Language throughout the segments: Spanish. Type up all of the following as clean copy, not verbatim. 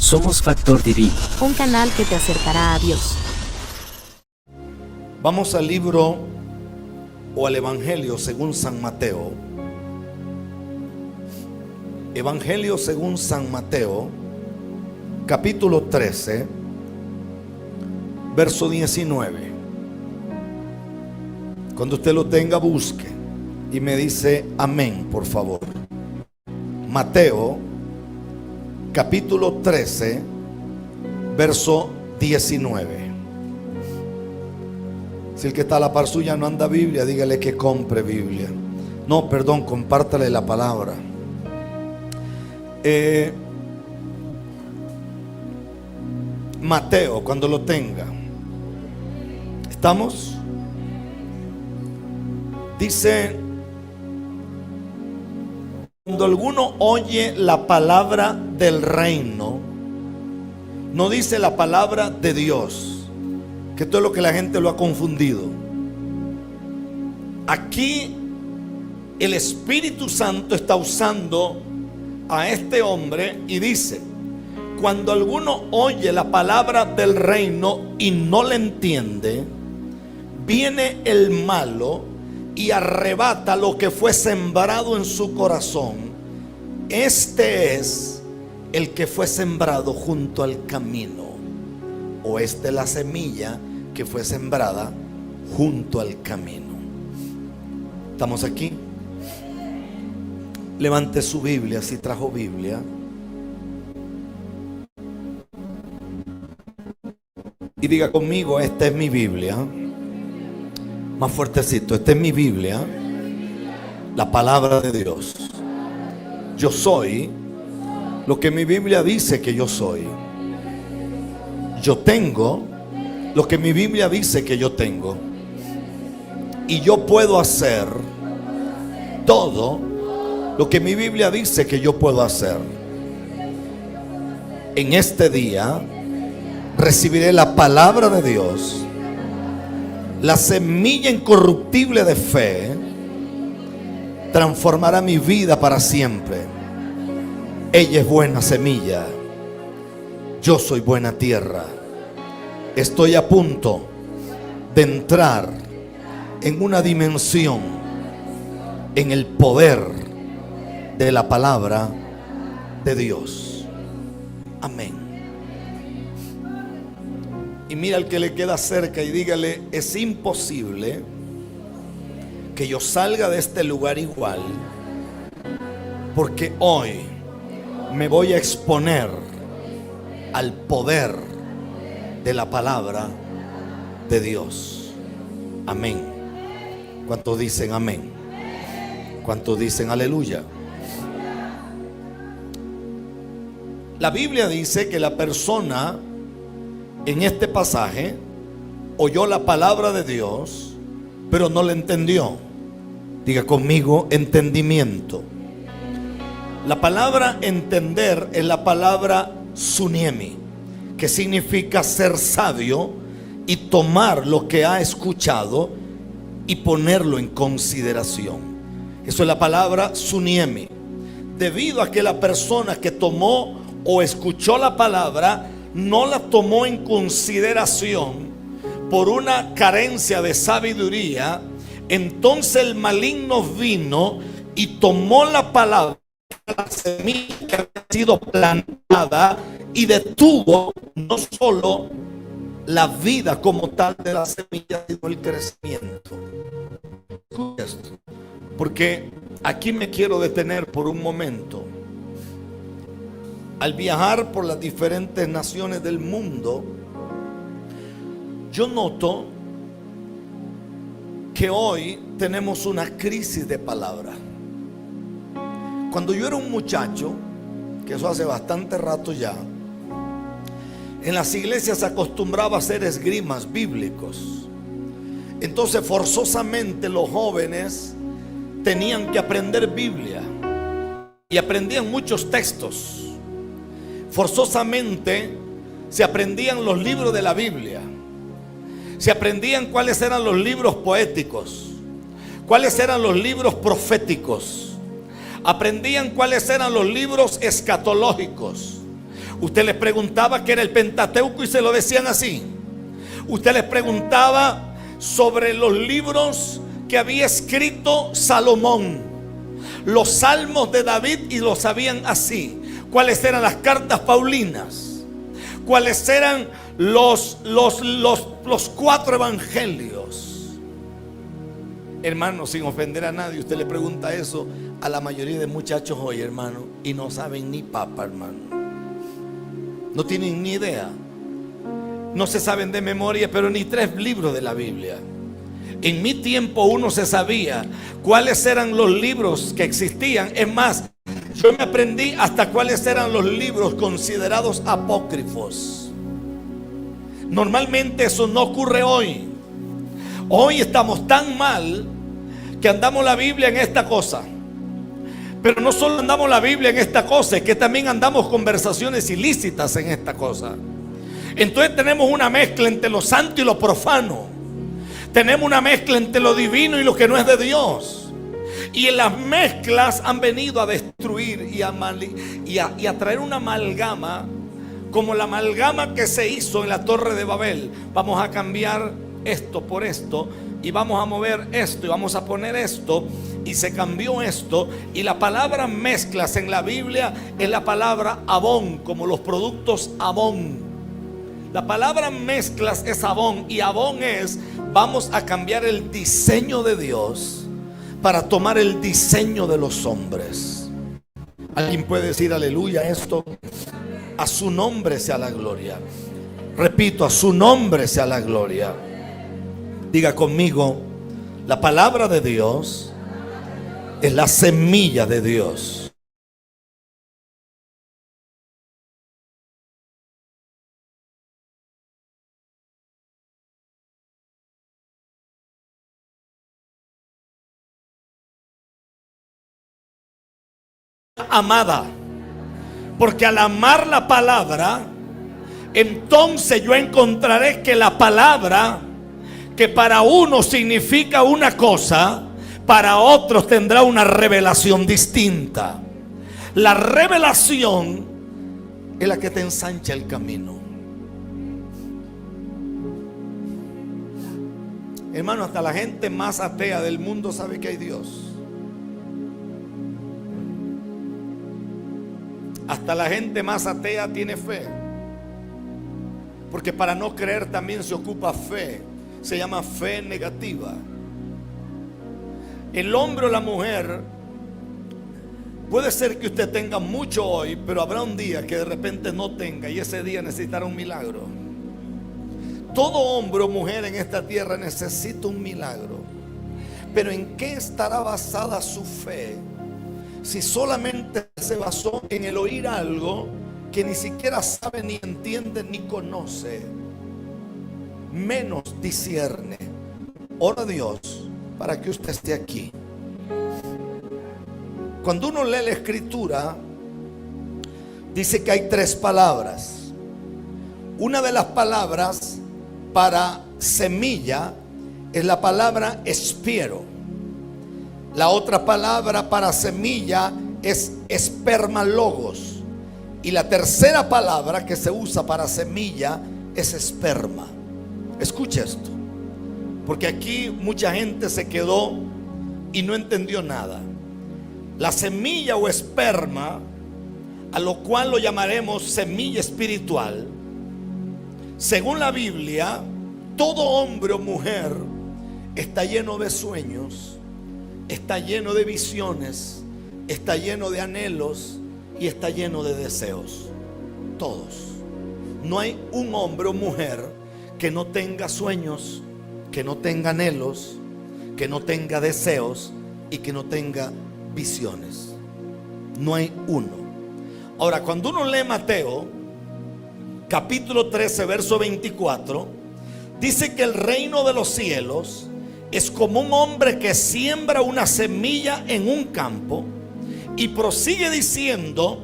Somos Factor TV, un canal que te acercará a Dios. Vamos al libro o al Evangelio según San Mateo. Evangelio según San Mateo, capítulo 13, verso 19. Cuando usted lo tenga, busque y me dice amén, por favor. Mateo, capítulo 13, verso 19. Si el que está a la par suya no anda Biblia, dígale que compre Biblia. No, perdón, compártale la palabra. Mateo, cuando lo tenga. ¿Estamos? Dice: cuando alguno oye la palabra del reino, no dice la palabra de Dios, que esto es lo que la gente lo ha confundido. Aquí el Espíritu Santo está usando a este hombre y dice: cuando alguno oye la palabra del reino y no la entiende, viene el malo y arrebata lo que fue sembrado en su corazón. Este es el que fue sembrado junto al camino, o esta es la semilla que fue sembrada junto al camino. ¿Estamos aquí? Levante su Biblia si trajo Biblia. Y diga conmigo: esta es mi Biblia. Más fuertecito: esta es mi Biblia, la palabra de Dios. Yo soy lo que mi Biblia dice que yo soy. Yo tengo lo que mi Biblia dice que yo tengo. Y yo puedo hacer todo lo que mi Biblia dice que yo puedo hacer. En este día recibiré la palabra de Dios, la semilla incorruptible de fe, transformará mi vida para siempre. Ella es buena semilla, yo soy buena tierra. Estoy a punto de entrar en una dimensión, en el poder de la palabra de Dios. Amén. Y mira al que le queda cerca y dígale: es imposible que yo salga de este lugar igual, porque hoy me voy a exponer al poder de la palabra de Dios. Amén. ¿Cuántos dicen amén? ¿Cuántos dicen aleluya? La Biblia dice que la persona en este pasaje oyó la palabra de Dios, pero no la entendió. Diga conmigo: entendimiento. La palabra entender es la palabra suniemi, que significa ser sabio y tomar lo que ha escuchado y ponerlo en consideración. Eso es la palabra suniemi. Debido a que la persona que tomó o escuchó la palabra no la tomó en consideración por una carencia de sabiduría, entonces el maligno vino y tomó la palabra, la semilla que había sido plantada, y detuvo no solo la vida como tal de la semilla, sino el crecimiento. Escucha esto, porque aquí me quiero detener por un momento. Al viajar por las diferentes naciones del mundo, yo noto que hoy tenemos una crisis de palabra. Cuando yo era un muchacho, que eso hace bastante rato ya, en las iglesias se acostumbraba a hacer esgrimas bíblicos. Entonces forzosamente los jóvenes tenían que aprender Biblia y aprendían muchos textos. Forzosamente se aprendían los libros de la Biblia, se aprendían cuáles eran los libros poéticos, cuáles eran los libros proféticos, aprendían cuáles eran los libros escatológicos, Usted les preguntaba qué era el Pentateuco y se lo decían así. Usted les preguntaba sobre los libros que había escrito Salomón, los salmos de David, y lo sabían así. Cuáles eran las cartas paulinas, cuáles eran los 4 evangelios. Hermano, sin ofender a nadie, usted le pregunta eso a la mayoría de muchachos hoy, hermano, y no saben ni papa, hermano. No tienen ni idea. No se saben de memoria, pero ni 3 libros de la Biblia. En mi tiempo uno se sabía cuáles eran los libros que existían. Es más, yo me aprendí hasta cuáles eran los libros considerados apócrifos. Normalmente eso no ocurre hoy. Hoy estamos tan mal que andamos la Biblia en esta cosa. Pero no solo andamos la Biblia en esta cosa, es que también andamos conversaciones ilícitas en esta cosa. Entonces tenemos una mezcla entre lo santo y lo profano. Tenemos una mezcla entre lo divino y lo que no es de Dios. Y en las mezclas han venido a destruir y a traer una amalgama, como la amalgama que se hizo en la Torre de Babel. Vamos a cambiar esto por esto, y vamos a mover esto, y vamos a poner esto, y se cambió esto. Y la palabra mezclas en la Biblia es la palabra abón, como los productos abón. La palabra mezclas es abón, y abón es: vamos a cambiar el diseño de Dios para tomar el diseño de los hombres. ¿Alguien puede decir aleluya a esto? A su nombre sea la gloria. Repito, a su nombre sea la gloria. Diga conmigo: la palabra de Dios es la semilla de Dios. Amada, porque al amar la palabra, entonces yo encontraré que la palabra, que para unos significa una cosa, para otros tendrá una revelación distinta. La revelación es la que te ensancha el camino. Hermano, hasta la gente más atea del mundo sabe que hay Dios. Hasta la gente más atea tiene fe. Porque para no creer también se ocupa fe. Se llama fe negativa. El hombre o la mujer, puede ser que usted tenga mucho hoy, pero habrá un día que de repente no tenga, y ese día necesitará un milagro. Todo hombre o mujer en esta tierra necesita un milagro. Pero ¿en qué estará basada su fe si solamente se basó en el oír algo que ni siquiera sabe, ni entiende, ni conoce, menos discierne? Ora a Dios para que usted esté aquí. Cuando uno lee la escritura, dice que hay 3 palabras. Una de las palabras para semilla es la palabra espiero. La otra palabra para semilla es espermalogos. Y la tercera palabra que se usa para semilla es esperma. Escuche esto, porque aquí mucha gente se quedó y no entendió nada. La semilla o esperma, a lo cual lo llamaremos semilla espiritual, según la Biblia, todo hombre o mujer está lleno de sueños, está lleno de visiones, está lleno de anhelos y está lleno de deseos. Todos. No hay un hombre o mujer que no tenga sueños, que no tenga anhelos, que no tenga deseos y que no tenga visiones. No hay uno. Ahora, cuando uno lee Mateo capítulo 13 verso 24, dice que el reino de los cielos es como un hombre que siembra una semilla en un campo, y prosigue diciendo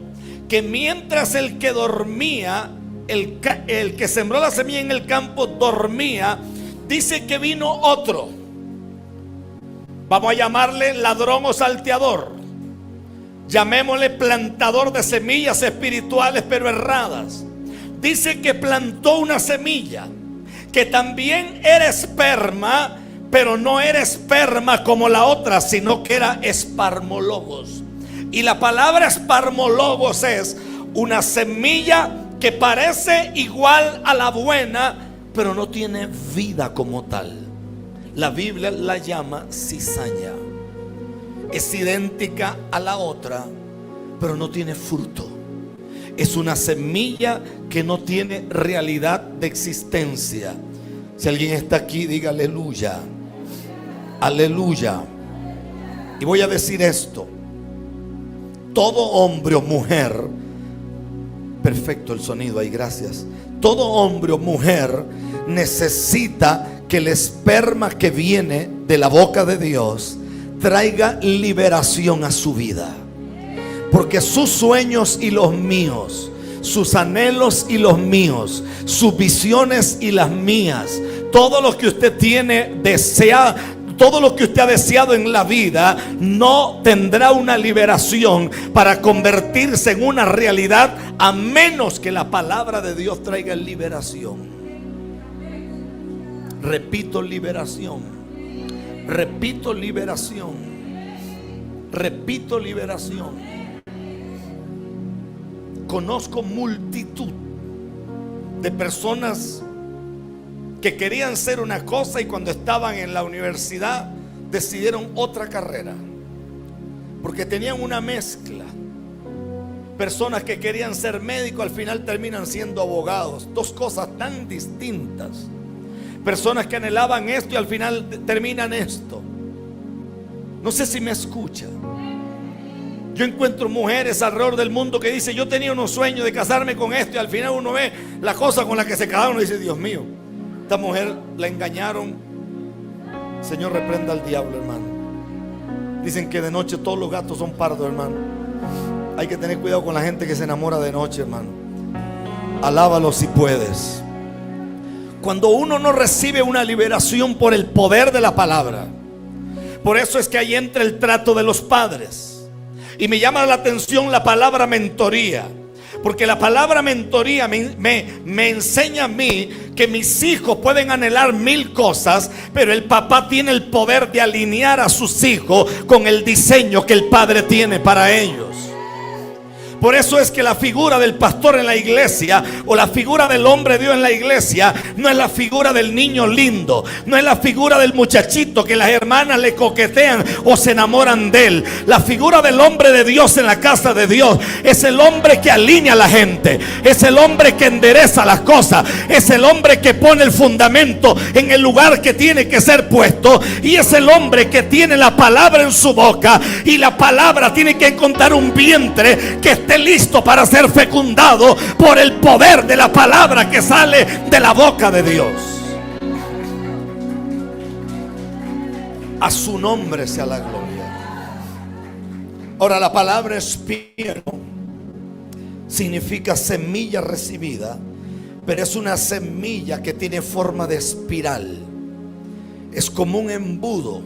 que mientras el que dormía, el que sembró la semilla en el campo dormía, dice que vino otro, vamos a llamarle ladrón o salteador, llamémosle plantador de semillas espirituales pero erradas. Dice que plantó una semilla que también era esperma, pero no era esperma como la otra, sino que era esparmologos. Y la palabra esparmologos es una semilla que parece igual a la buena, pero no tiene vida como tal. La Biblia la llama cizaña. Es idéntica a la otra, pero no tiene fruto. Es una semilla que no tiene realidad de existencia. Si alguien está aquí, diga aleluya. Aleluya. Y voy a decir esto: todo hombre o mujer, perfecto el sonido ahí, gracias. Todo hombre o mujer necesita que el esperma que viene de la boca de Dios traiga liberación a su vida. Porque sus sueños y los míos, sus anhelos y los míos, sus visiones y las mías, todo lo que usted tiene deseado, todo lo que usted ha deseado en la vida, no tendrá una liberación para convertirse en una realidad a menos que la palabra de Dios traiga liberación. Repito, liberación. Repito, liberación. Repito, liberación. Conozco multitud de personas que querían ser una cosa y cuando estaban en la universidad decidieron otra carrera, porque tenían una mezcla. Personas que querían ser médicos al final terminan siendo abogados. Dos cosas tan distintas. Personas que anhelaban esto y al final terminan esto. No sé si me escucha. Yo encuentro mujeres alrededor del mundo que dicen: yo tenía unos sueños de casarme con esto, y al final uno ve la cosa con la que se casaron y dice: Dios mío, esta mujer la engañaron. Señor, reprenda al diablo, hermano. Dicen que de noche todos los gatos son pardos, hermano. Hay que tener cuidado con la gente que se enamora de noche, hermano. Alábalo si puedes. Cuando uno no recibe una liberación por el poder de la palabra, por eso es que ahí entra el trato de los padres. Y me llama la atención la palabra mentoría, porque la palabra mentoría me enseña a mí que mis hijos pueden anhelar mil cosas, pero el papá tiene el poder de alinear a sus hijos con el diseño que el padre tiene para ellos. Por eso es que la figura del pastor en la iglesia, o la figura del hombre de Dios en la iglesia, no es la figura del niño lindo, no es la figura del muchachito que las hermanas le coquetean o se enamoran de él. La figura del hombre de Dios en la casa de Dios es el hombre que alinea a la gente, es el hombre que endereza las cosas, es el hombre que pone el fundamento en el lugar que tiene que ser puesto, y es el hombre que tiene la palabra en su boca, y la palabra tiene que encontrar un vientre que esté listo para ser fecundado por el poder de la palabra que sale de la boca de Dios. A su nombre sea la gloria. Ahora, la palabra espiero significa semilla recibida, pero es una semilla que tiene forma de espiral. Es como un embudo.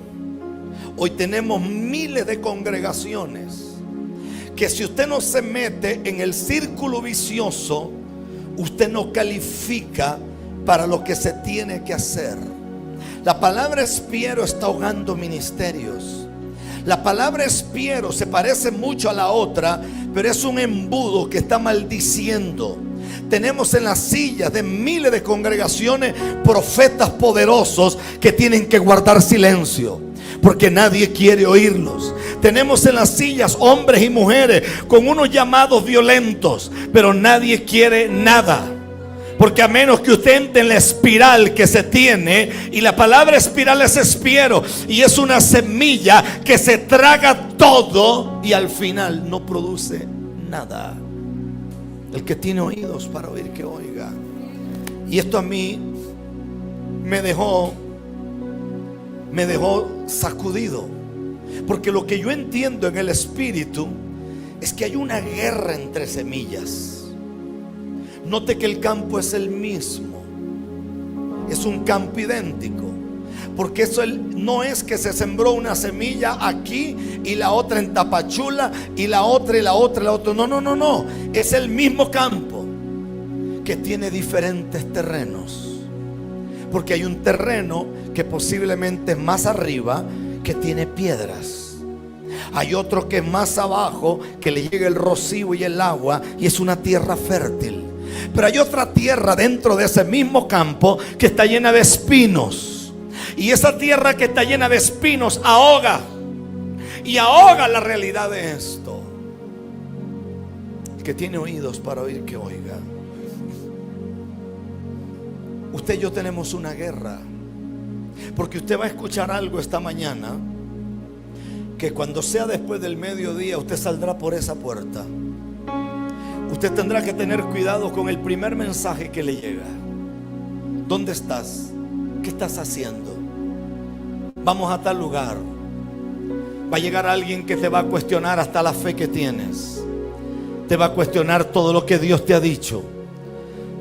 Hoy tenemos miles de congregaciones que si usted no se mete en el círculo vicioso, usted no califica para lo que se tiene que hacer. La palabra espiero está ahogando ministerios. La palabra espiero se parece mucho a la otra, pero es un embudo que está maldiciendo. Tenemos en las sillas de miles de congregaciones profetas poderosos que tienen que guardar silencio, porque nadie quiere oírlos. Tenemos en las sillas hombres y mujeres con unos llamados violentos, pero nadie quiere nada. Porque a menos que usted entre en la espiral que se tiene, y la palabra espiral es espiero, y es una semilla que se traga todo y al final no produce nada. El que tiene oídos para oír, que oiga. Y esto a mí me dejó sacudido, porque lo que yo entiendo en el espíritu es que hay una guerra entre semillas. Note que el campo es el mismo, es un campo idéntico. Porque eso no es que se sembró una semilla aquí y la otra en Tapachula y la otra y la otra y la otra. No, no, no, no. Es el mismo campo que tiene diferentes terrenos. Porque hay un terreno que posiblemente es más arriba, que tiene piedras. Hay otro que es más abajo, que le llega el rocío y el agua y es una tierra fértil. Pero hay otra tierra dentro de ese mismo campo que está llena de espinos. Y esa tierra que está llena de espinos ahoga. Y ahoga la realidad de esto. El que tiene oídos para oír, que oiga. Usted y yo tenemos una guerra. Porque usted va a escuchar algo esta mañana, que cuando sea después del mediodía usted saldrá por esa puerta. Usted tendrá que tener cuidado con el primer mensaje que le llega. ¿Dónde estás? ¿Qué estás haciendo? Vamos a tal lugar. Va a llegar alguien que te va a cuestionar hasta la fe que tienes. Te va a cuestionar todo lo que Dios te ha dicho.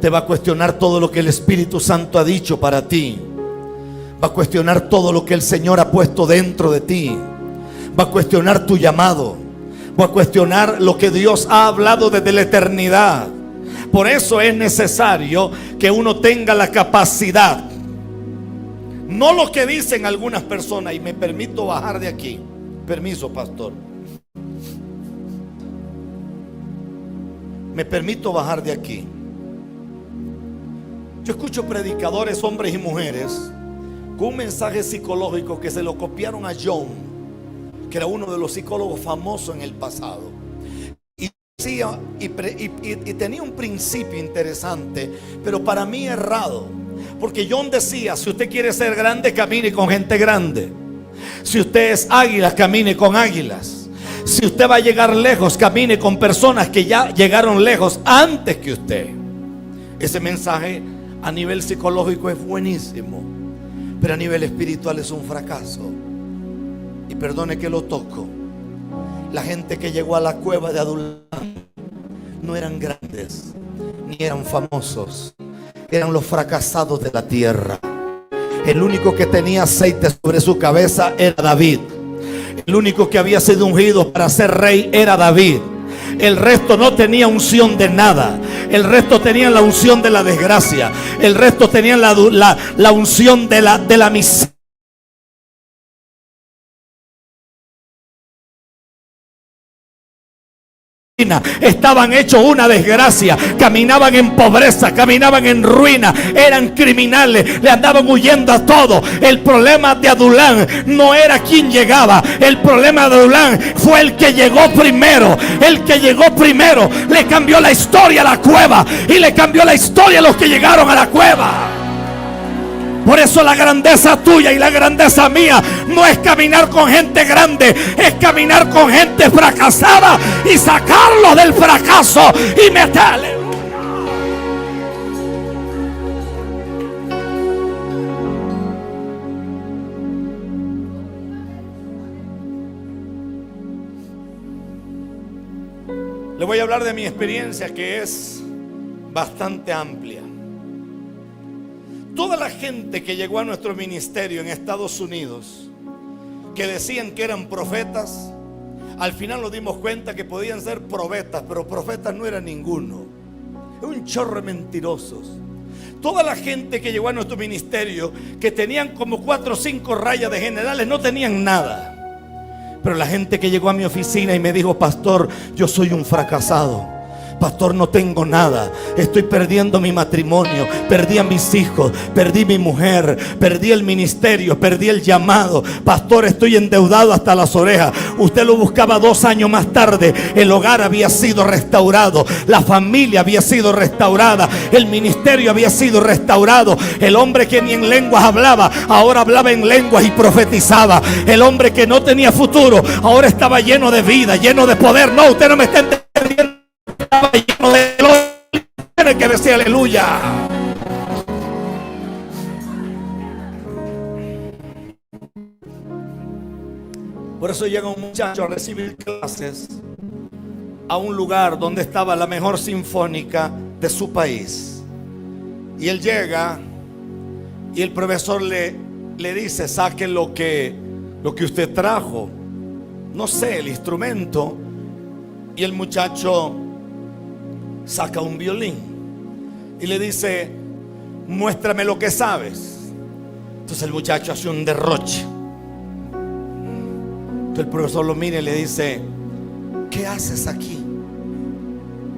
Te va a cuestionar todo lo que el Espíritu Santo ha dicho para ti. Va a cuestionar todo lo que el Señor ha puesto dentro de ti. Va a cuestionar tu llamado. Va a cuestionar lo que Dios ha hablado desde la eternidad. Por eso es necesario que uno tenga la capacidad. No lo que dicen algunas personas. Y me permito bajar de aquí. Permiso, pastor. Me permito bajar de aquí. Yo escucho predicadores, hombres y mujeres, con un mensaje psicológico que se lo copiaron a Jung, que era uno de los psicólogos famosos en el pasado. Y decía, y tenía un principio interesante, pero para mí errado. Porque Jung decía: si usted quiere ser grande, camine con gente grande. Si usted es águila, camine con águilas. Si usted va a llegar lejos, camine con personas que ya llegaron lejos antes que usted. Ese mensaje a nivel psicológico es buenísimo, pero a nivel espiritual es un fracaso. Y perdone que lo toco. La gente que llegó a la cueva de Adulam no eran grandes, ni eran famosos. Eran los fracasados de la tierra. El único que tenía aceite sobre su cabeza era David. El único que había sido ungido para ser rey era David. El resto no tenía unción de nada. El resto tenía la unción de la desgracia. El resto tenía la unción de la miseria. Estaban hechos una desgracia, caminaban en pobreza, caminaban en ruina, eran criminales, le andaban huyendo a todo. El problema de Adulam no era quien llegaba, el problema de Adulam fue el que llegó primero. El que llegó primero le cambió la historia a la cueva y le cambió la historia a los que llegaron a la cueva. Por eso la grandeza tuya y la grandeza mía no es caminar con gente grande, es caminar con gente fracasada y sacarlos del fracaso y meterle. Le voy a hablar de mi experiencia, que es bastante amplia. Toda la gente que llegó a nuestro ministerio en Estados Unidos, que decían que eran profetas, al final nos dimos cuenta que podían ser profetas, pero profetas no era ninguno. Es un chorro de mentirosos. Toda la gente que llegó a nuestro ministerio, que tenían como 4 o 5 rayas de generales, no tenían nada. Pero la gente que llegó a mi oficina y me dijo: pastor, yo soy un fracasado. Pastor, no tengo nada. Estoy perdiendo mi matrimonio. Perdí a mis hijos. Perdí mi mujer. Perdí el ministerio. Perdí el llamado. Pastor, estoy endeudado hasta las orejas. Usted lo buscaba 2 años más tarde. El hogar había sido restaurado. La familia había sido restaurada. El ministerio había sido restaurado. El hombre que ni en lenguas hablaba, ahora hablaba en lenguas y profetizaba. El hombre que no tenía futuro, ahora estaba lleno de vida, lleno de poder. No, usted no me está entendiendo. Estaba lleno de gloria. Tiene que decir aleluya. Por eso llega un muchacho a recibir clases a un lugar donde estaba la mejor sinfónica de su país. Y él llega y el profesor le le dice: saque lo que usted trajo, no sé, el instrumento. Y el muchacho saca un violín y le dice: muéstrame lo que sabes. Entonces el muchacho hace un derroche. Entonces el profesor lo mira y le dice: ¿qué haces aquí?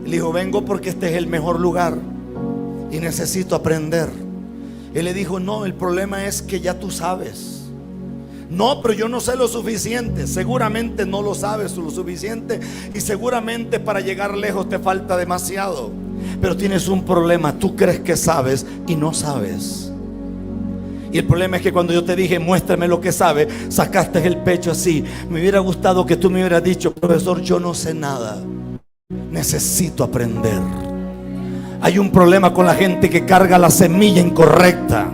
Le dijo: vengo porque este es el mejor lugar y necesito aprender. Él le dijo: no, el problema es que ya tú sabes. No, pero yo no sé lo suficiente. Seguramente no lo sabes lo suficiente, y seguramente para llegar lejos te falta demasiado. Pero tienes un problema: tú crees que sabes y no sabes. Y el problema es que cuando yo te dije: muéstrame lo que sabes, sacaste el pecho así. Me hubiera gustado que tú me hubieras dicho: profesor, yo no sé nada, necesito aprender. Hay un problema con la gente que carga la semilla incorrecta.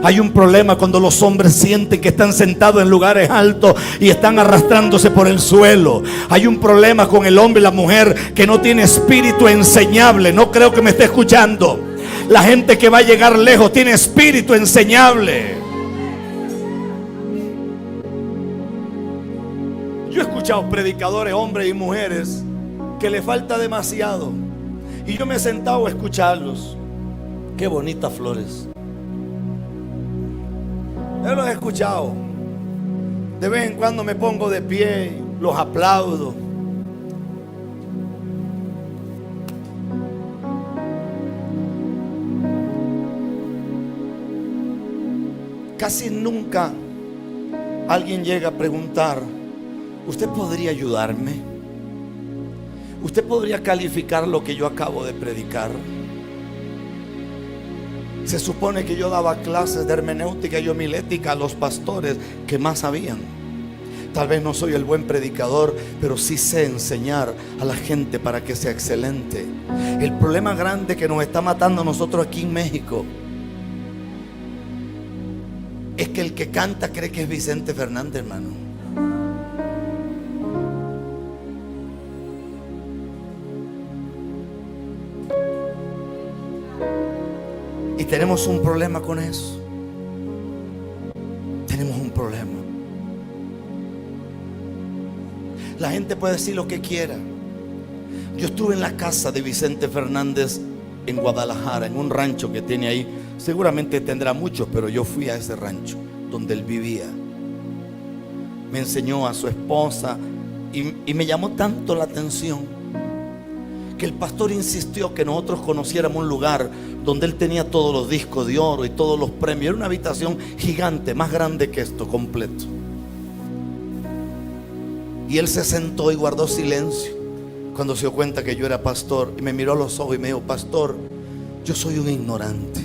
Hay un problema cuando los hombres sienten que están sentados en lugares altos y están arrastrándose por el suelo. Hay un problema con el hombre y la mujer que no tiene espíritu enseñable. No creo que me esté escuchando. La gente que va a llegar lejos tiene espíritu enseñable. Yo he escuchado predicadores, hombres y mujeres, que le falta demasiado, y yo me he sentado a escucharlos. Qué bonitas flores. Yo los he escuchado. De vez en cuando me pongo de pie, los aplaudo. Casi nunca alguien llega a preguntar: ¿usted podría ayudarme? ¿Usted podría calificar lo que yo acabo de predicar? Se supone que yo daba clases de hermenéutica y homilética a los pastores que más sabían. Tal vez no soy el buen predicador, pero sí sé enseñar a la gente para que sea excelente. El problema grande que nos está matando a nosotros aquí en México es que el que canta cree que es Vicente Fernández, hermano. Y tenemos un problema con eso. Tenemos un problema. La gente puede decir lo que quiera. Yo estuve en la casa de Vicente Fernández en Guadalajara, en un rancho que tiene ahí. Seguramente tendrá muchos, pero yo fui a ese rancho donde él vivía. Me enseñó a su esposa y me llamó tanto la atención que el pastor insistió que nosotros conociéramos un lugar donde él tenía todos los discos de oro y todos los premios. Era una habitación gigante, más grande que esto, completo. Y él se sentó y guardó silencio cuando se dio cuenta que yo era pastor, y me miró a los ojos y me dijo: pastor, yo soy un ignorante.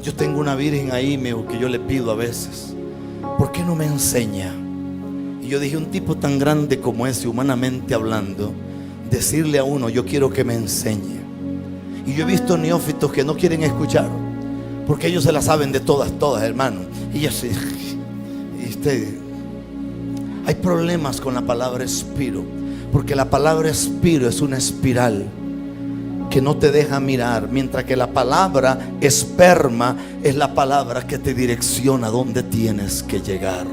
Yo tengo una virgen ahí, me dijo, que yo le pido a veces. ¿Por qué no me enseña? Y yo dije: un tipo tan grande como ese, humanamente hablando, decirle a uno: yo quiero que me enseñe. Y yo he visto neófitos que no quieren escuchar, porque ellos se la saben de todas, hermano. Y yo sé, hay problemas con la palabra espiro, porque la palabra espiro es una espiral que no te deja mirar, mientras que la palabra esperma es la palabra que te direcciona a dónde tienes que llegar.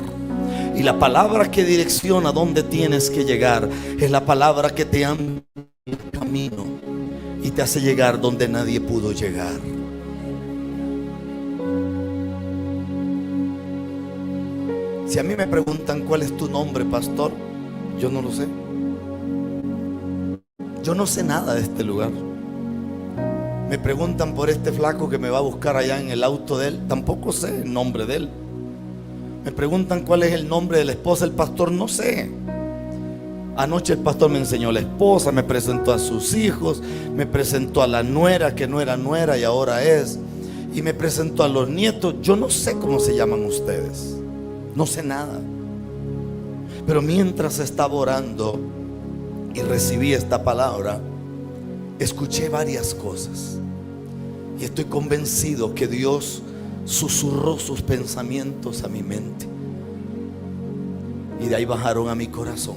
Y la palabra que direcciona a dónde tienes que llegar es la palabra que te anda el camino y te hace llegar donde nadie pudo llegar. Si a mí me preguntan: ¿cuál es tu nombre, pastor? Yo no lo sé. Yo no sé nada de este lugar. Me preguntan por este flaco que me va a buscar allá en el auto de él. Tampoco sé el nombre de él. Me preguntan cuál es el nombre de la esposa del pastor. No sé. Anoche el pastor me enseñó a la esposa, me presentó a sus hijos, me presentó a la nuera que no era nuera y ahora es, y me presentó a los nietos. Yo no sé cómo se llaman ustedes. No sé nada. Pero mientras estaba orando y recibí esta palabra, escuché varias cosas. Y estoy convencido que Dios susurró sus pensamientos a mi mente. Y de ahí bajaron a mi corazón.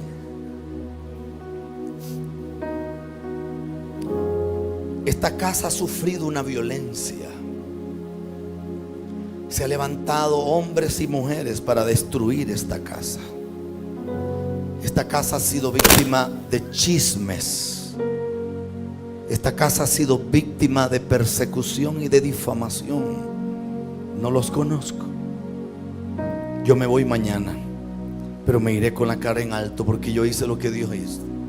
Esta casa ha sufrido una violencia. Se han levantado hombres y mujeres para destruir esta casa. Esta casa ha sido víctima de chismes. Esta casa ha sido víctima de persecución y de difamación. No los conozco. Yo me voy mañana, pero me iré con la cara en alto, porque yo hice lo que Dios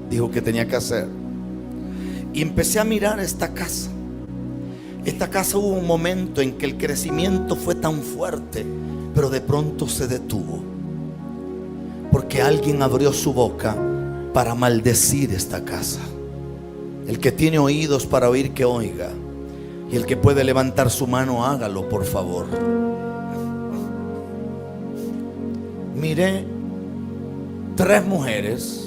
dijo que tenía que hacer. Y empecé a mirar esta casa. Esta casa, hubo un momento en que el crecimiento fue tan fuerte, pero de pronto se detuvo, porque alguien abrió su boca para maldecir esta casa. El que tiene oídos para oír, que oiga. Y el que puede levantar su mano, hágalo, por favor. Miré 3 mujeres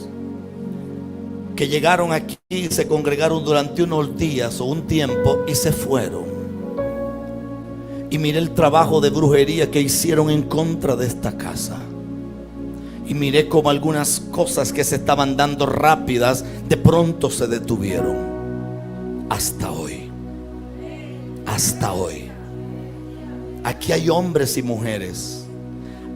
que llegaron aquí, se congregaron durante unos días o un tiempo y se fueron. Y miré el trabajo de brujería que hicieron en contra de esta casa. Y miré como algunas cosas que se estaban dando rápidas, de pronto se detuvieron. Hasta hoy. Hasta hoy. Aquí hay hombres y mujeres.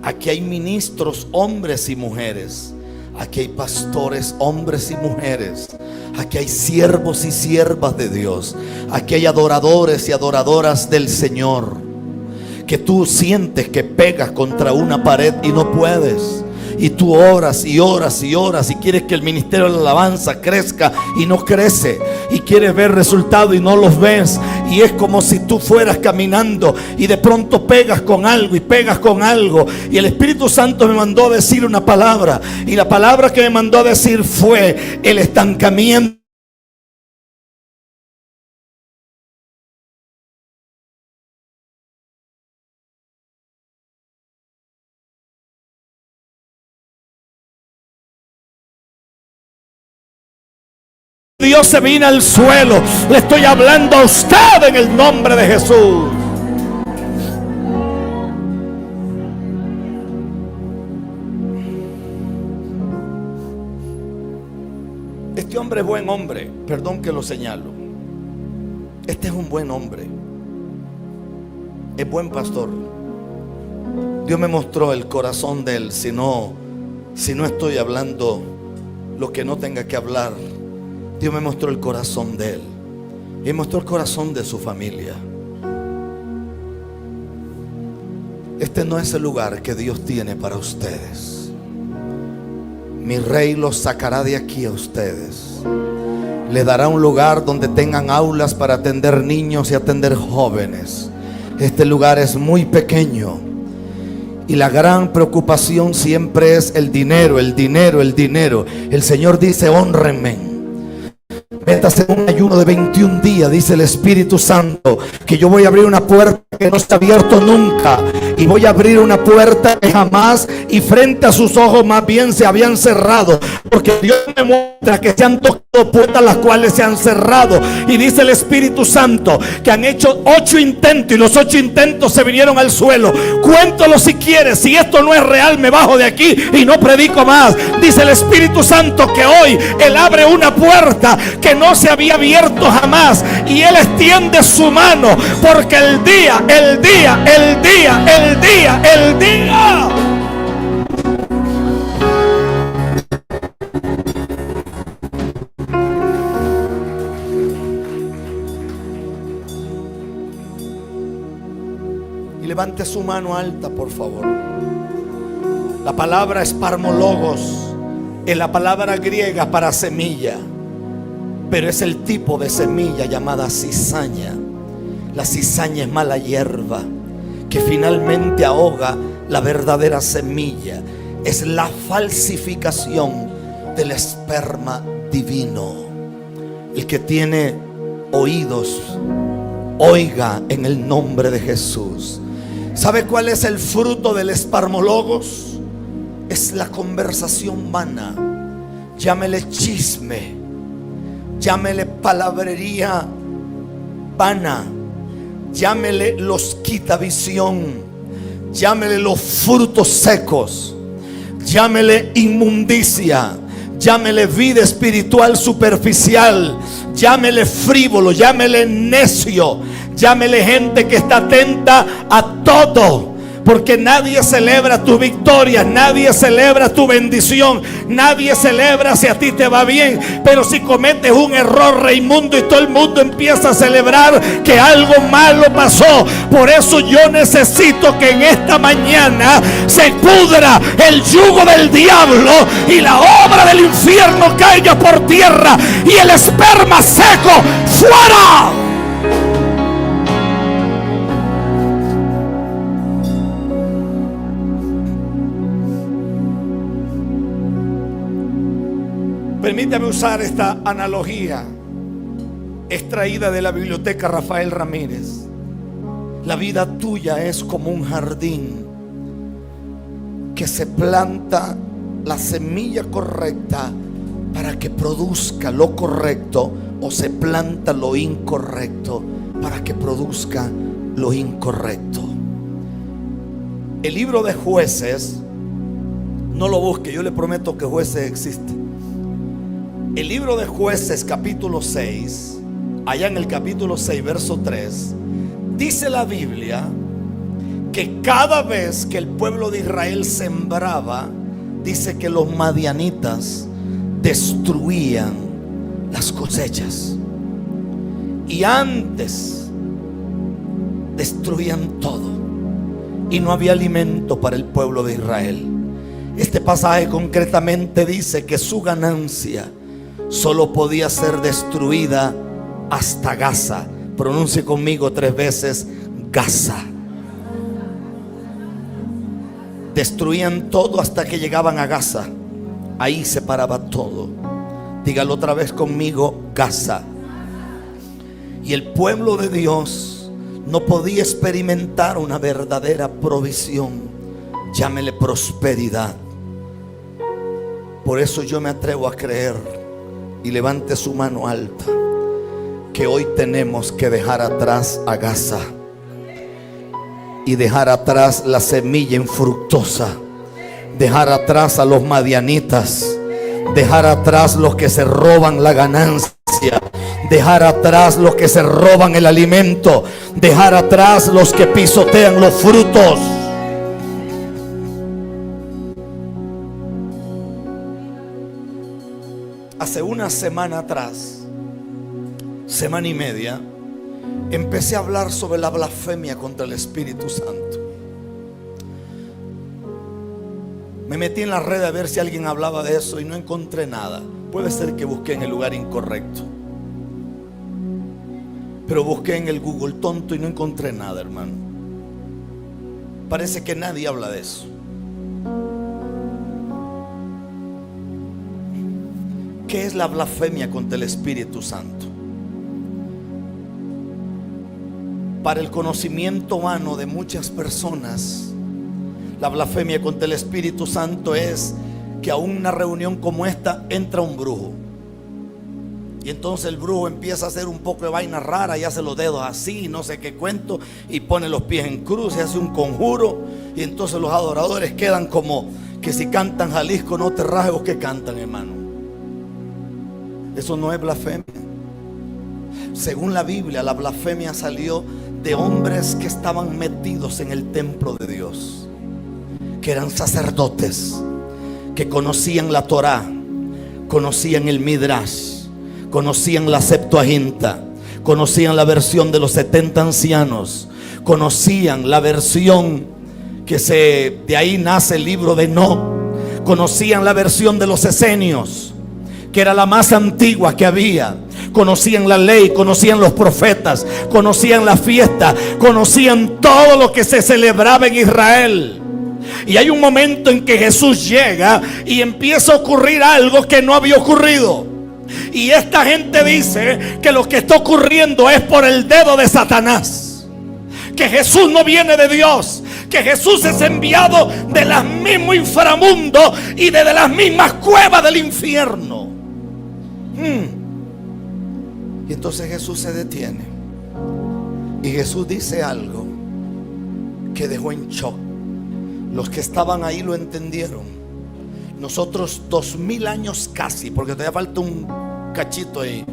Aquí hay ministros, hombres y mujeres. Aquí hay pastores, hombres y mujeres. Aquí hay siervos y siervas de Dios. Aquí hay adoradores y adoradoras del Señor, que tú sientes que pegas contra una pared y no puedes. Y tú oras y oras y oras y quieres que el ministerio de la alabanza crezca y no crece. Y quieres ver resultados y no los ves. Y es como si tú fueras caminando y de pronto pegas con algo y pegas con algo. Y el Espíritu Santo me mandó a decir una palabra. Y la palabra que me mandó a decir fue el estancamiento. Dios se vino al suelo. Le estoy hablando a usted en el nombre de Jesús. Este hombre es buen hombre. Perdón que lo señalo. Este es un buen hombre. Es buen pastor. Dios me mostró el corazón de él. Si no estoy hablando lo que no tenga que hablar, Dios me mostró el corazón de él. Y me mostró el corazón de su familia. Este no es el lugar que Dios tiene para ustedes. Mi rey los sacará de aquí a ustedes. Le dará un lugar donde tengan aulas para atender niños y atender jóvenes. Este lugar es muy pequeño. Y la gran preocupación siempre es el dinero, el dinero, el dinero. El Señor dice: honrenme. Métase en un ayuno de 21 días, dice el Espíritu Santo, que yo voy a abrir una puerta que no se ha abierto nunca. Y voy a abrir una puerta que jamás y frente a sus ojos más bien se habían cerrado. Porque Dios me muestra que se han tocado puertas las cuales se han cerrado. Y dice el Espíritu Santo que han hecho 8 intentos y los 8 intentos se vinieron al suelo. Cuéntalo si quieres. Si esto no es real, me bajo de aquí y no predico más. Dice el Espíritu Santo que hoy Él abre una puerta que no se había abierto jamás. Y Él extiende su mano, porque el día y levante su mano alta, por favor. La palabra esparmologos es la palabra griega para semilla, pero es el tipo de semilla llamada cizaña. La cizaña es mala hierba que finalmente ahoga la verdadera semilla. Es la falsificación del esperma divino. El que tiene oídos, oiga en el nombre de Jesús. ¿Sabe cuál es el fruto del esparmologos? Es la conversación vana. Llámele chisme, llámele palabrería vana, llámele los quitavisión, llámele los frutos secos, llámele inmundicia, llámele vida espiritual superficial, llámele frívolo, llámele necio, Llámele gente que está atenta a todo. Porque nadie celebra tu victoria, nadie celebra tu bendición, nadie celebra si a ti te va bien. Pero si cometes un error, Raimundo, y todo el mundo empieza a celebrar que algo malo pasó. Por eso yo necesito que en esta mañana se pudra el yugo del diablo y la obra del infierno caiga por tierra y el esperma seco fuera. Permítame usar esta analogía extraída de la biblioteca Rafael Ramírez. La vida tuya es como un jardín que se planta la semilla correcta para que produzca lo correcto, o se planta lo incorrecto para que produzca lo incorrecto. El libro de Jueces, no lo busque, yo le prometo que Jueces existe. El libro de Jueces capítulo 6, allá en el capítulo 6 verso 3, dice la Biblia que cada vez que el pueblo de Israel sembraba, dice que los madianitas destruían las cosechas. Y antes destruían todo y no había alimento para el pueblo de Israel. Este pasaje concretamente dice que su ganancia solo podía ser destruida hasta Gaza. Pronuncie conmigo 3 veces: Gaza. Destruían todo hasta que llegaban a Gaza. Ahí se paraba todo. Dígalo otra vez conmigo: Gaza. Y el pueblo de Dios no podía experimentar una verdadera provisión. Llámele prosperidad. Por eso yo me atrevo a creer, y levante su mano alta, que hoy tenemos que dejar atrás a Gaza y dejar atrás la semilla infructuosa, dejar atrás a los madianitas, dejar atrás los que se roban la ganancia, dejar atrás los que se roban el alimento, dejar atrás los que pisotean los frutos. Hace una semana atrás, semana y media, empecé a hablar sobre la blasfemia contra el Espíritu Santo. Me metí en la red a ver si alguien hablaba de eso y no encontré nada. Puede ser que busqué en el lugar incorrecto, pero busqué en el Google tonto y no encontré nada, hermano. Parece que nadie habla de eso. ¿Qué es la blasfemia contra el Espíritu Santo? Para el conocimiento humano de muchas personas, la blasfemia contra el Espíritu Santo es que a una reunión como esta entra un brujo. Y entonces el brujo empieza a hacer un poco de vaina rara y hace los dedos así, no sé qué cuento, y pone los pies en cruz y hace un conjuro. Y entonces los adoradores quedan como que si cantan Jalisco no te rajes, o que cantan, hermano. Eso no es blasfemia. Según la Biblia, la blasfemia salió de hombres que estaban metidos en el templo de Dios, que eran sacerdotes, que conocían la Torá, conocían el Midrash, conocían la Septuaginta, conocían la versión de los 70 ancianos, conocían la versión de ahí nace el libro de Enoc, conocían la versión de los esenios, que era la más antigua que había. Conocían la ley, conocían los profetas, conocían la fiesta, conocían todo lo que se celebraba en Israel. Y hay un momento en que Jesús llega y empieza a ocurrir algo que no había ocurrido. Y esta gente dice que lo que está ocurriendo es por el dedo de Satanás, que Jesús no viene de Dios, que Jesús es enviado de las mismas inframundo y de las mismas cuevas del infierno. Y entonces Jesús se detiene y Jesús dice algo que dejó en shock. Los que estaban ahí lo entendieron. Nosotros 2000 años casi, porque todavía falta un cachito ahí,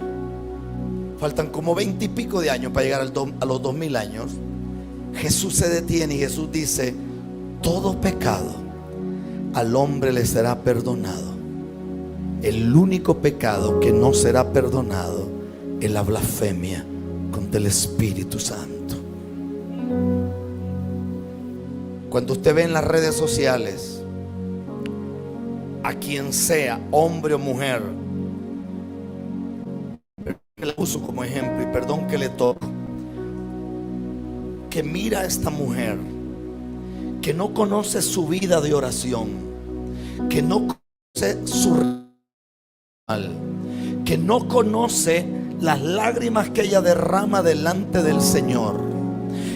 faltan como 20 y pico de años para llegar a los 2000 años, Jesús se detiene y Jesús dice: todo pecado al hombre le será perdonado. El único pecado que no será perdonado es la blasfemia contra el Espíritu Santo. Cuando usted ve en las redes sociales a quien sea, hombre o mujer, que la uso como ejemplo y perdón que le toco, que mira a esta mujer que no conoce su vida de oración, que no conoce su ritual, que no conoce las lágrimas que ella derrama delante del Señor,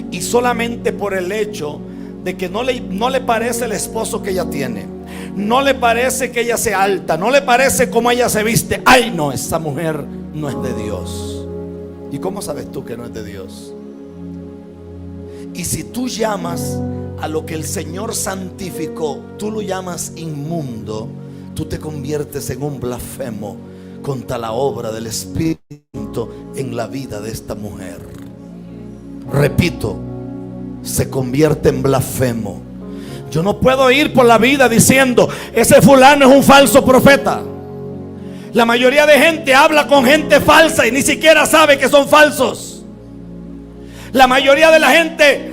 y solamente por el hecho de que no le parece el esposo que ella tiene, no le parece que ella sea alta, no le parece cómo ella se viste, ay no, esa mujer no es de Dios. ¿Y cómo sabes tú que no es de Dios? Y si tú llamas a lo que el Señor santificó, tú lo llamas inmundo, tú te conviertes en un blasfemo contra la obra del Espíritu en la vida de esta mujer. Repito, se convierte en blasfemo. Yo no puedo ir por la vida diciendo: ese fulano es un falso profeta. La mayoría de gente habla con gente falsa y ni siquiera sabe que son falsos. La mayoría de la gente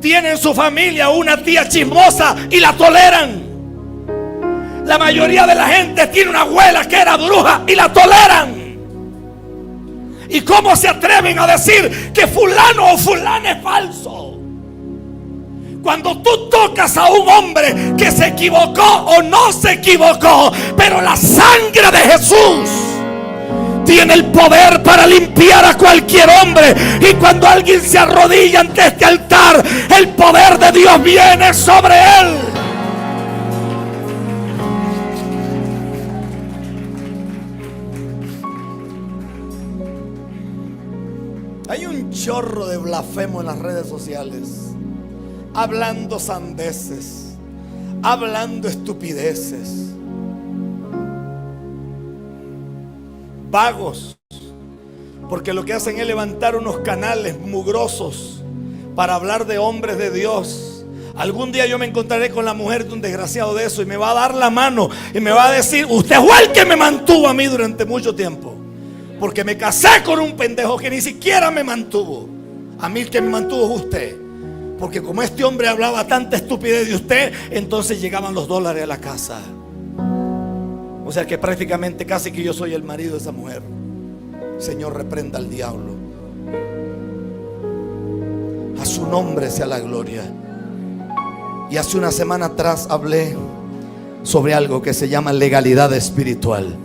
tiene en su familia una tía chismosa y la toleran. La mayoría de la gente tiene una abuela que era bruja y la toleran. ¿Y cómo se atreven a decir que fulano o fulana es falso? Cuando tú tocas a un hombre que se equivocó o no se equivocó, pero la sangre de Jesús tiene el poder para limpiar a cualquier hombre. Y cuando alguien se arrodilla ante este altar, el poder de Dios viene sobre él. Hay un chorro de blasfemo en las redes sociales, hablando sandeces, hablando estupideces, vagos, porque lo que hacen es levantar unos canales mugrosos para hablar de hombres de Dios. Algún día yo me encontraré con la mujer de un desgraciado de eso y me va a dar la mano y me va a decir: usted fue el que me mantuvo a mí durante mucho tiempo, porque me casé con un pendejo que ni siquiera me mantuvo. A mí el que me mantuvo es usted, porque como este hombre hablaba tanta estupidez de usted, entonces llegaban los dólares a la casa. O sea que prácticamente casi que yo soy el marido de esa mujer. Señor, reprenda al diablo. A su nombre sea la gloria. Y hace una semana atrás hablé sobre algo que se llama legalidad espiritual.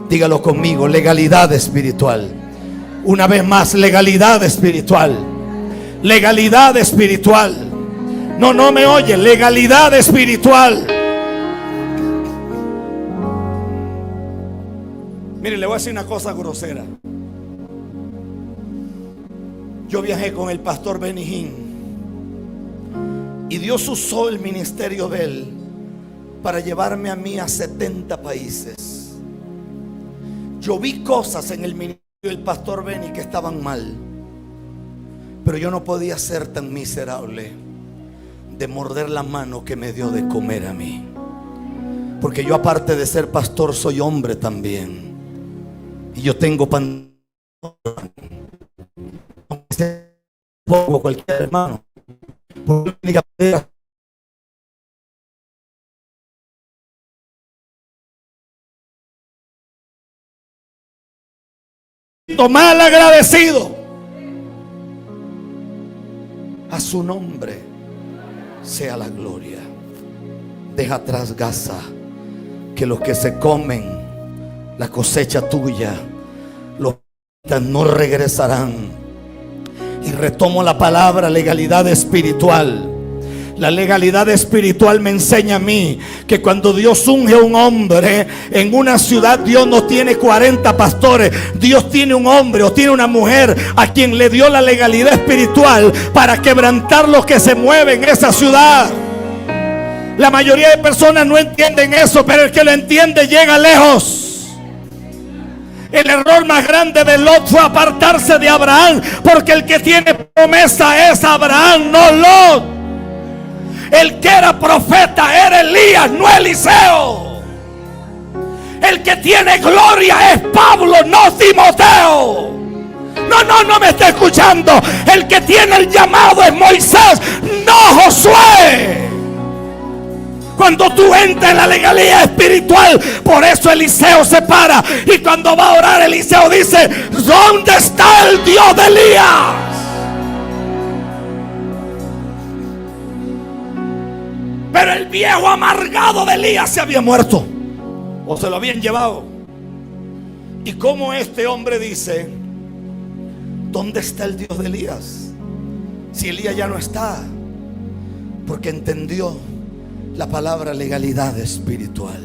Dígalo conmigo: legalidad espiritual. Una vez más, legalidad espiritual. Legalidad espiritual. No me oye. Legalidad espiritual. Mire, le voy a decir una cosa grosera. Yo viajé con el pastor Benny Hinn y Dios usó el ministerio de él para llevarme a mí a 70 países. Yo vi cosas en el ministerio del pastor Benny que estaban mal, pero yo no podía ser tan miserable de morder la mano que me dio de comer a mí, porque yo, aparte de ser pastor, soy hombre también. Y yo tengo pan poco cualquier hermano. Mal agradecido. A su nombre sea la gloria. Deja atrás Gaza, que los que se comen la cosecha tuya, los que no regresarán. Y retomo la palabra legalidad espiritual. La legalidad espiritual me enseña a mí que cuando Dios unge a un hombre en una ciudad, Dios no tiene 40 pastores. Dios tiene un hombre o tiene una mujer a quien le dio la legalidad espiritual para quebrantar los que se mueven en esa ciudad. La mayoría de personas no entienden eso, pero el que lo entiende llega lejos. El error más grande de Lot fue apartarse de Abraham, porque el que tiene promesa es Abraham, no Lot. El que era profeta era Elías, no Eliseo. El que tiene gloria es Pablo, no Timoteo. No me está escuchando. El que tiene el llamado es Moisés, no Josué. Cuando tú entras en la legalidad espiritual, por eso Eliseo se para. Y cuando va a orar, Eliseo dice: ¿dónde está el Dios de Elías? Pero el viejo amargado de Elías se había muerto, o se lo habían llevado. Y como este hombre dice: ¿dónde está el Dios de Elías? Si Elías ya no está. Porque entendió la palabra legalidad espiritual.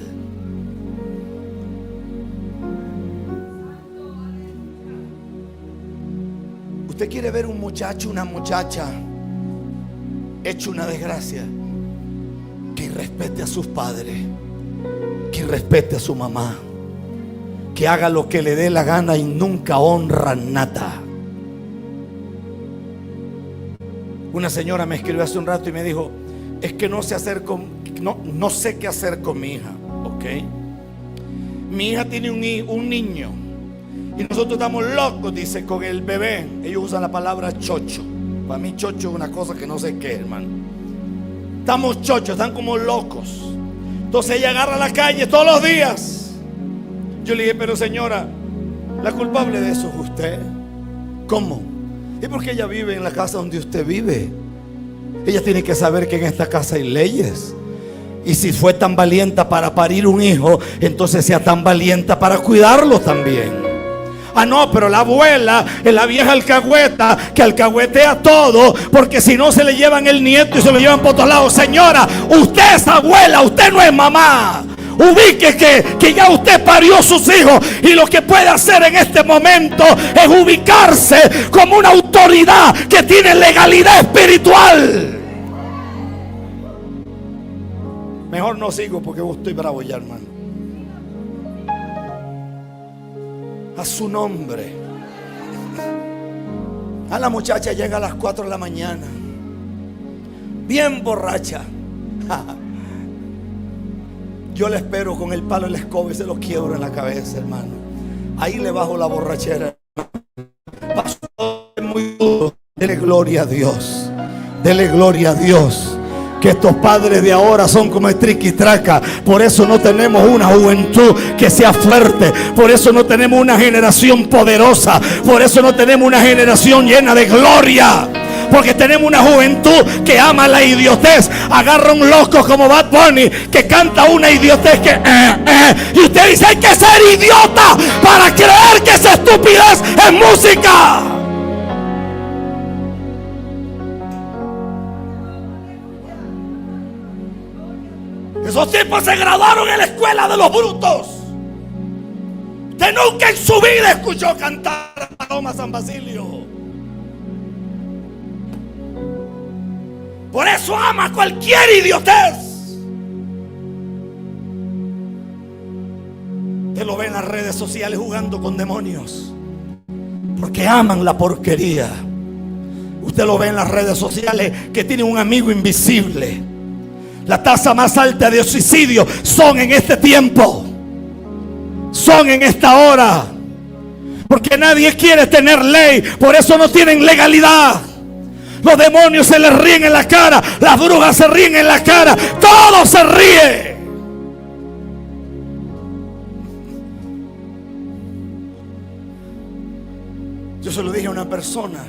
Usted quiere ver un muchacho, una muchacha hecho una desgracia, que respete a sus padres, que respete a su mamá, que haga lo que le dé la gana y nunca honra nada. Una señora me escribió hace un rato y me dijo: es que no sé qué hacer con mi hija. Ok, mi hija tiene un niño y nosotros estamos locos, dice, con el bebé. Ellos usan la palabra chocho. Para mí chocho es una cosa que no sé qué, hermano. Estamos chochos, están como locos. Entonces ella agarra la calle todos los días. Yo le dije: pero señora, la culpable de eso es usted. ¿Cómo? ¿Y por qué ella vive en la casa donde usted vive? Ella tiene que saber que en esta casa hay leyes. Y si fue tan valiente para parir un hijo, entonces sea tan valiente para cuidarlo también. Ah, no, pero la abuela es la vieja alcahueta que alcahuetea todo, porque si no se le llevan el nieto y se lo llevan por otro lado. Señora, usted es abuela, usted no es mamá. Ubique que ya usted parió sus hijos, y lo que puede hacer en este momento es ubicarse como una autoridad que tiene legalidad espiritual. Mejor no sigo porque estoy bravo ya, hermano. A su nombre. A la muchacha llega a las 4 de la mañana, bien borracha. Yo le espero con el palo y la escoba y se lo quiebro en la cabeza, hermano. Ahí le bajo la borrachera. Pastor, es muy duro. Dele gloria a Dios. Dele gloria a Dios. Que estos padres de ahora son como triquitraca. Por eso no tenemos una juventud que sea fuerte. Por eso no tenemos una generación poderosa. Por eso no tenemos una generación llena de gloria. Porque tenemos una juventud que ama la idiotez. Agarra un loco como Bad Bunny que canta una idiotez que y usted dice: hay que ser idiota para creer que esa estupidez es música. Esos tipos se graduaron en la escuela de los brutos. Usted nunca en su vida escuchó cantar a Paloma San Basilio. Por eso ama cualquier idiotez. Usted lo ve en las redes sociales jugando con demonios, porque aman la porquería. Usted lo ve en las redes sociales que tiene un amigo invisible. La tasa más alta de suicidio son en este tiempo, son en esta hora, porque nadie quiere tener ley. Por eso no tienen legalidad. Los demonios se les ríen en la cara, las brujas se ríen en la cara, todo se ríe. Yo se lo dije a una persona,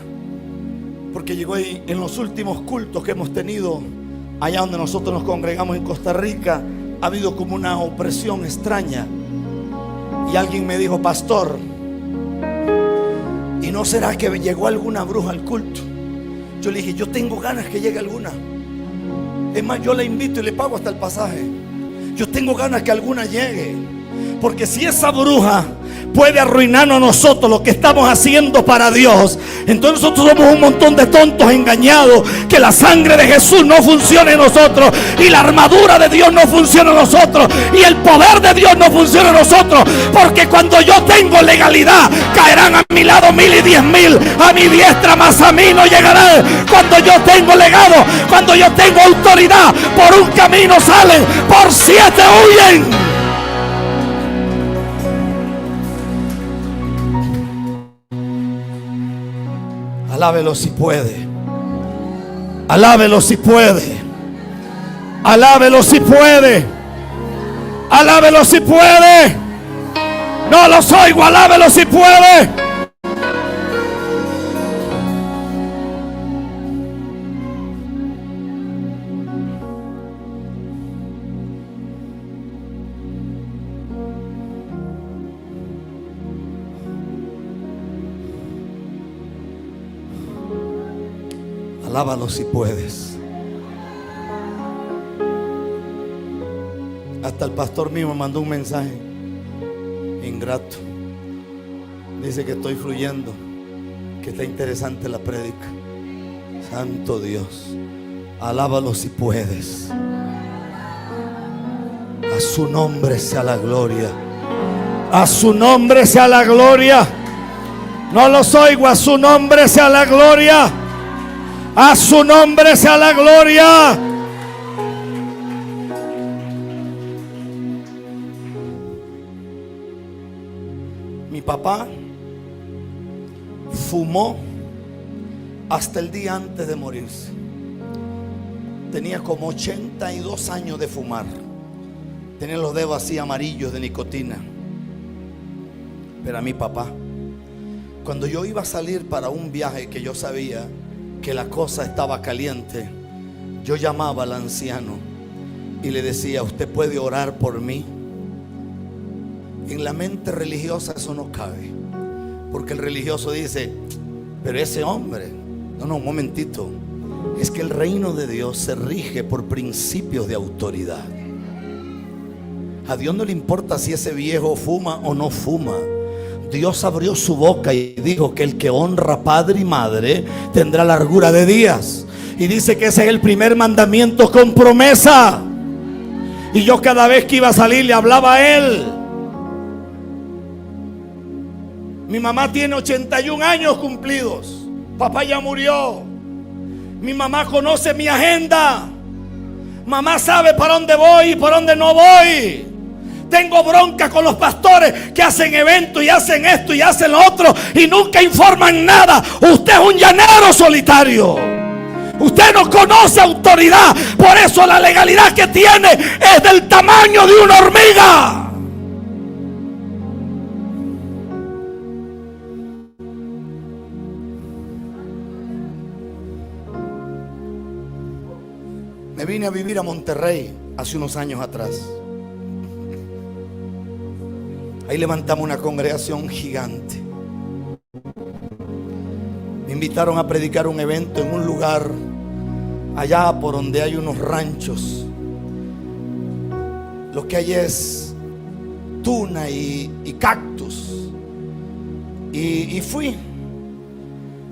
porque llegó ahí en los últimos cultos que hemos tenido allá donde nosotros nos congregamos en Costa Rica. Ha habido como una opresión extraña, y alguien me dijo: pastor, ¿y no será que llegó alguna bruja al culto? Yo le dije: yo tengo ganas que llegue alguna. Es más, yo la invito y le pago hasta el pasaje. Yo tengo ganas que alguna llegue, Porque si esa bruja puede arruinarnos a nosotros lo que estamos haciendo para Dios, entonces nosotros somos un montón de tontos engañados, que la sangre de Jesús no funciona en nosotros, y la armadura de Dios no funciona en nosotros, y el poder de Dios no funciona en nosotros. Porque cuando yo tengo legalidad, caerán a mi lado 1000 y 10.000 a mi diestra, mas a mí no llegarán. Cuando yo tengo legado, cuando yo tengo autoridad, por un camino salen, por 7 huyen. Alábelo si puede. Alábelo si puede. Alábelo si puede. Alábelo si puede. No los oigo. Alábelo si puede. Alábalo si puedes. Hasta el pastor mismo mandó un mensaje. Ingrato. Dice que estoy fluyendo, que está interesante la prédica. Santo Dios. Alábalo si puedes. A su nombre sea la gloria. A su nombre sea la gloria. No los oigo. A su nombre sea la gloria. A su nombre sea la gloria. Mi papá fumó hasta el día antes de morirse. Tenía como 82 años de fumar. Tenía los dedos así amarillos de nicotina. Pero a mi papá, cuando yo iba a salir para un viaje que yo sabía que la cosa estaba caliente, yo llamaba al anciano y le decía: ¿usted puede orar por mí? En la mente religiosa eso no cabe, porque el religioso dice: pero ese hombre, no, un momentito, es que el reino de Dios se rige por principios de autoridad. A Dios no le importa si ese viejo fuma o no fuma. Dios abrió su boca y dijo que el que honra padre y madre tendrá largura de días. Y dice que ese es el primer mandamiento con promesa. Y yo cada vez que iba a salir le hablaba a él. Mi mamá tiene 81 años cumplidos. Papá ya murió. Mi mamá conoce mi agenda. Mamá sabe para dónde voy y para dónde no voy. Tengo bronca con los pastores que hacen eventos y hacen esto y hacen lo otro y nunca informan nada. Usted es un llanero solitario. Usted no conoce autoridad. Por eso la legalidad que tiene es del tamaño de una hormiga. Me vine a vivir a Monterrey hace unos años atrás. Ahí levantamos una congregación gigante. Me invitaron a predicar un evento en un lugar allá por donde hay unos ranchos. Lo que hay es tuna y cactus. Y fui.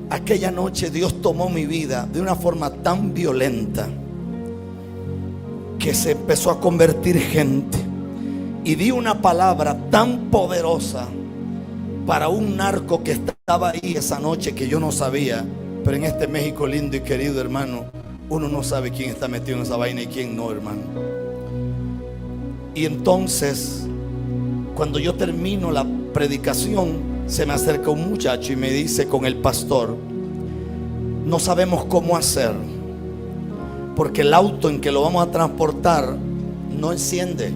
Aquella noche Dios tomó mi vida de una forma tan violenta que se empezó a convertir gente. Y di una palabra tan poderosa para un narco que estaba ahí esa noche, que yo no sabía. Pero en este México lindo y querido, hermano, uno no sabe quién está metido en esa vaina y quién no, hermano. Y entonces, cuando yo termino la predicación, se me acerca un muchacho y me dice con el pastor: no sabemos cómo hacer, porque el auto en que lo vamos a transportar no enciende.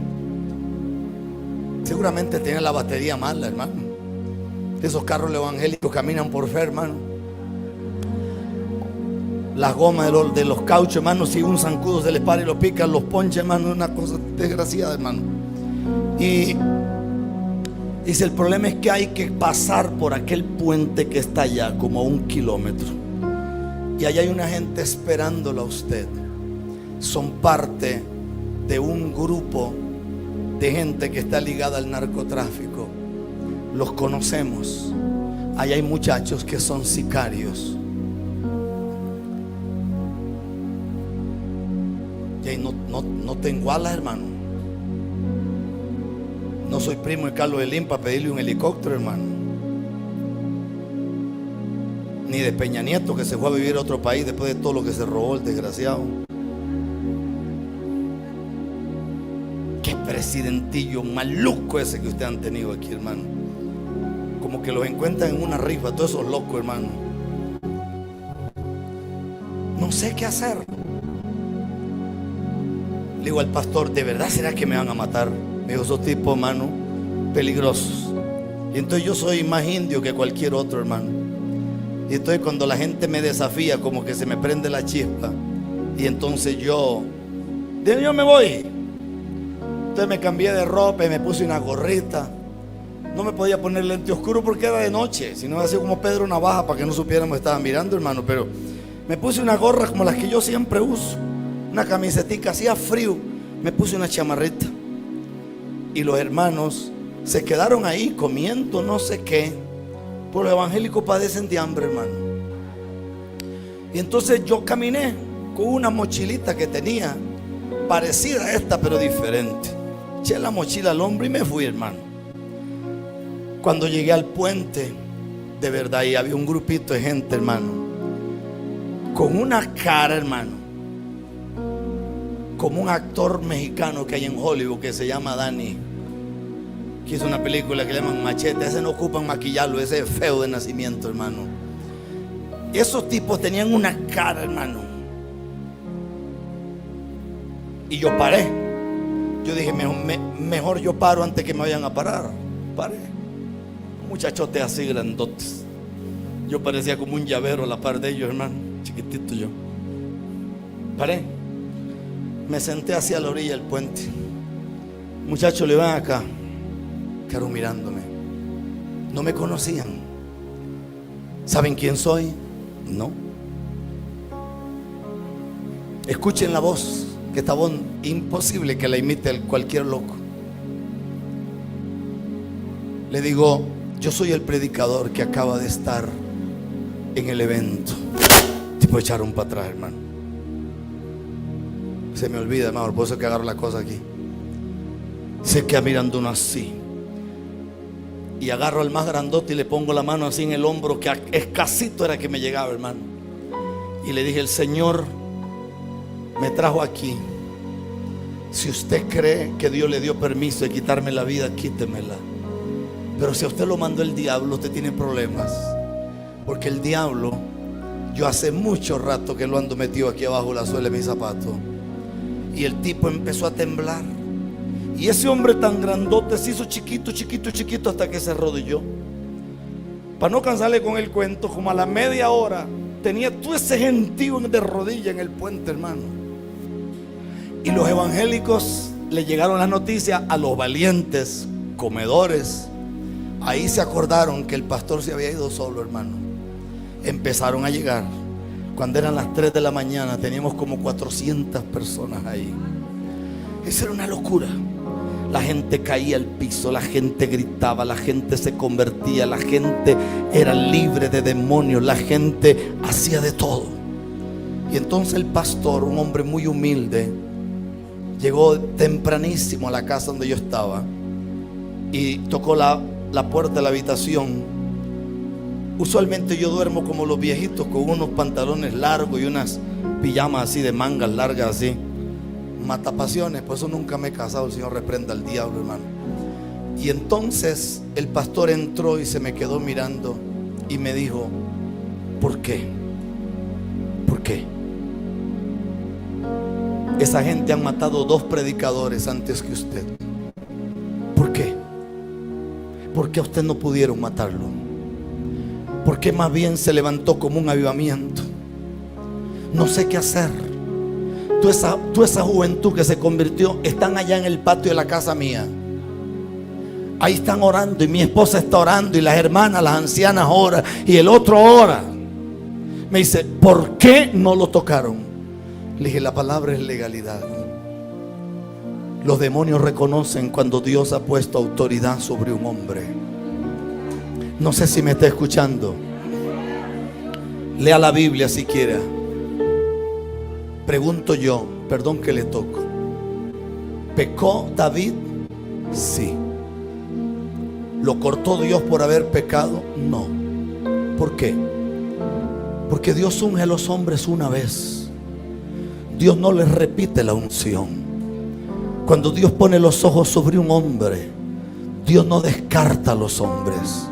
Seguramente tiene la batería mala, hermano. Esos carros evangélicos caminan por fe, hermano. Las gomas de los cauchos, hermano, si un zancudo se les para y lo pica, los poncha, hermano, es una cosa desgraciada, hermano. Y dice: el problema es que hay que pasar por aquel puente que está allá, como a 1 kilómetro. Y allá hay una gente esperándola a usted. Son parte de un grupo de gente que está ligada al narcotráfico. Los conocemos. Ahí hay muchachos que son sicarios. Y no tengo alas, hermano. No soy primo de Carlos Elín para pedirle un helicóptero, hermano. Ni de Peña Nieto, que se fue a vivir a otro país después de todo lo que se robó el desgraciado. Qué presidentillo maluco ese que ustedes han tenido aquí, hermano. Como que los encuentran en una rifa, todos esos locos, hermano. No sé qué hacer. Le digo al pastor, ¿de verdad será que me van a matar? Me dijo, esos tipos, hermano, peligrosos. Y entonces yo soy más indio que cualquier otro, hermano. Y entonces cuando la gente me desafía, como que se me prende la chispa. Y entonces yo me voy. Entonces me cambié de ropa y me puse una gorrita. No me podía poner lente oscuro porque era de noche. Si no, hacía como Pedro Navaja para que no supiéramos que estaba mirando, hermano. Pero me puse una gorra como las que yo siempre uso. Una camisetica, hacía frío. Me puse una chamarrita. Y los hermanos se quedaron ahí comiendo no sé qué. Pues los evangélicos padecen de hambre, hermano. Y entonces yo caminé con una mochilita que tenía, parecida a esta pero diferente. Eché la mochila al hombro y me fui, hermano. Cuando llegué al puente, de verdad, y había un grupito de gente, hermano, con una cara, hermano, como un actor mexicano que hay en Hollywood que se llama Dani, que hizo una película que le llaman Machete. Ese no ocupan maquillarlo, ese es feo de nacimiento, hermano. Esos tipos tenían una cara, hermano. Y yo paré. Yo dije, mejor yo paro antes que me vayan a parar. Paré. Muchachotes así grandotes. Yo parecía como un llavero a la par de ellos, hermano. Chiquitito yo. Paré. Me senté hacia la orilla del puente. Muchachos, le van acá. Quedaron mirándome. No me conocían. ¿Saben quién soy? No. Escuchen la voz, que esta voz imposible que la imite cualquier loco. Le digo, yo soy el predicador que acaba de estar en el evento. Tipo echaron para atrás, hermano. Se me olvida, hermano, por eso que agarro la cosa aquí. Se queda mirando uno así. Y agarro al más grandote y le pongo la mano así en el hombro, que escasito era que me llegaba, hermano. Y le dije, el Señor me trajo aquí. Si usted cree que Dios le dio permiso de quitarme la vida, quítemela. Pero si a usted lo mandó el diablo, usted tiene problemas. Porque el diablo, yo hace mucho rato que lo ando metido aquí abajo la suela de mi zapato. Y el tipo empezó a temblar. Y ese hombre tan grandote se hizo chiquito, chiquito, chiquito hasta que se arrodilló. Para no cansarle con el cuento, como a la media hora tenía todo ese gentío de rodilla en el puente, hermano. Y los evangélicos le llegaron las noticias a los valientes comedores. Ahí se acordaron que el pastor se había ido solo, hermano. Empezaron a llegar. Cuando eran las 3 de la mañana teníamos como 400 personas ahí. Esa era una locura. La gente caía al piso, la gente gritaba, la gente se convertía, la gente era libre de demonios, la gente hacía de todo. Y entonces el pastor, un hombre muy humilde, llegó tempranísimo a la casa donde yo estaba y tocó la puerta de la habitación. Usualmente yo duermo como los viejitos, con unos pantalones largos y unas pijamas así de mangas largas así. Matapasiones, por eso nunca me he casado. El Señor reprenda al diablo, hermano. Y entonces el pastor entró y se me quedó mirando y me dijo, ¿por qué? ¿Por qué? Esa gente han matado 2 predicadores antes que usted. ¿Por qué? ¿Por qué a usted no pudieron matarlo? ¿Por qué más bien se levantó como un avivamiento? No sé qué hacer. Toda esa juventud que se convirtió están allá en el patio de la casa mía. Ahí están orando y mi esposa está orando y las hermanas, las ancianas oran y el otro ora. Me dice, ¿por qué no lo tocaron? Le dije, la palabra es legalidad. Los demonios reconocen cuando Dios ha puesto autoridad sobre un hombre. No sé si me está escuchando. Lea la Biblia si quiera. Pregunto yo, perdón que le toco. ¿Pecó David? Sí. ¿Lo cortó Dios por haber pecado? No. ¿Por qué? Porque Dios unge a los hombres una vez. Dios no les repite la unción. Cuando Dios pone los ojos sobre un hombre, Dios no descarta a los hombres.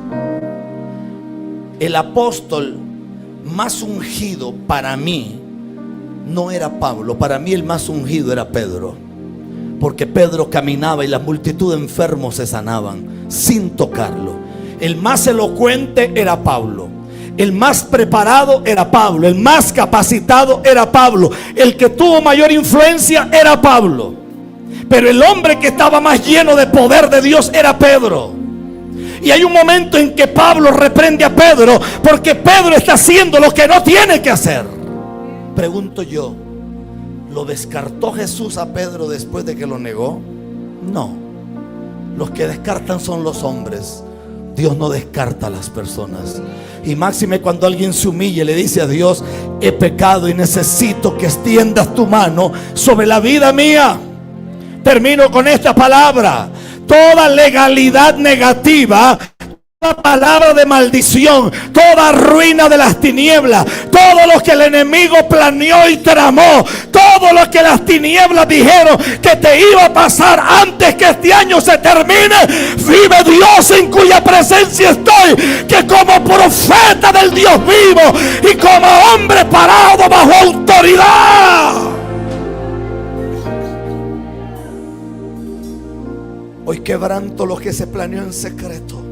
El apóstol más ungido para mí no era Pablo. Para mí el más ungido era Pedro. Porque Pedro caminaba y la multitud de enfermos se sanaban sin tocarlo. El más elocuente era Pablo. El más preparado era Pablo. El más capacitado era Pablo. El que tuvo mayor influencia era Pablo. Pero el hombre que estaba más lleno de poder de Dios era Pedro. Y hay un momento en que Pablo reprende a Pedro porque Pedro está haciendo lo que no tiene que hacer. Pregunto yo, ¿lo descartó Jesús a Pedro después de que lo negó? No. Los que descartan son los hombres. Dios no descarta a las personas. Y máxime cuando alguien se humille y le dice a Dios: he pecado y necesito que extiendas tu mano sobre la vida mía. Termino con esta palabra. Toda legalidad negativa, toda palabra de maldición, toda ruina de las tinieblas, todo lo que el enemigo planeó y tramó, todo lo que las tinieblas dijeron que te iba a pasar antes que este año se termine, vive Dios en cuya presencia estoy, que como profeta del Dios vivo y como hombre parado bajo autoridad, hoy quebranto lo que se planeó en secreto.